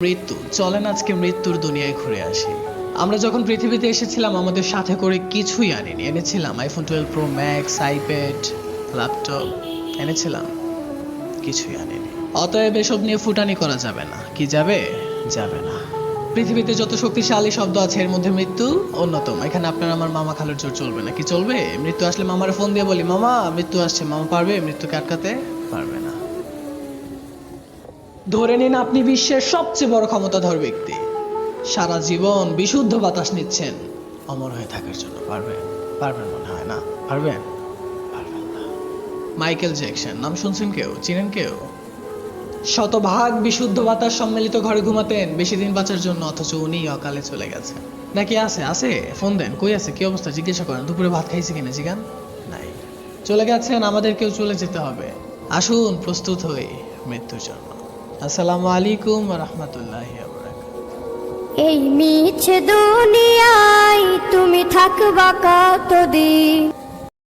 মৃত্যু, চলেন আজকে মৃত্যুর দুনিয়ায় ঘুরে আসি। আমরা যখন পৃথিবীতে এসেছিলাম আমাদের সাথে করে কিছুই আনিনি। এনেছিলাম iPhone 12 pro max, iPad, laptop, এনেছিলাম, কিছুই আনিনি। অতএব এসব নিয়ে ফুটানি করা যাবে না। কি যাবে? যাবে না। পৃথিবীতে যত শক্তিশালী শব্দ আছে এর মধ্যে মৃত্যু অন্যতম। এখানে আপনার আমার মামা খালুর জোর চলবে না। কি চলবে? মৃত্যু আসলে মামার ফোন দিয়ে বলি, মামা মৃত্যু আসছে। মামা পারবে মৃত্যুকে আটকাতে? পারবে না। ধরে নিন আপনি বিশ্বের সবচেয়ে বড় ক্ষমতাধর ব্যক্তি, সারা জীবন বিশুদ্ধ বাতাস নিচ্ছেন অমর হয়ে থাকার জন্য। পারবেন? পারবেন মনে হয় না। পারবেন? পারবেন না। মাইকেল জ্যাকসন নাম শুনছেন? কেউ চিনেন? কেউ শতভাগ বিশুদ্ধ বাতাস সম্মিলিত ঘরে ঘুমাতেন বেশি দিন বাঁচার জন্য, অথচ উনি অকালে চলে গেছেন। নাকি আছে? আছে, ফোন দেন। কই আছে? কি অবস্থা জিজ্ঞাসা করেন। দুপুরে ভাত খাইছে কিনা জিগান। নাই, চলে গেছেন। আমাদেরকেও চলে যেতে হবে। আসুন প্রস্তুত হই মৃত্যুর জন্য। আসসালামু আলাইকুম ওয়া রাহমাতুল্লাহি ওয়া বারাকাতুহু। এই মিছে দুনিয়ায় তুমি থাকবা কতদিন?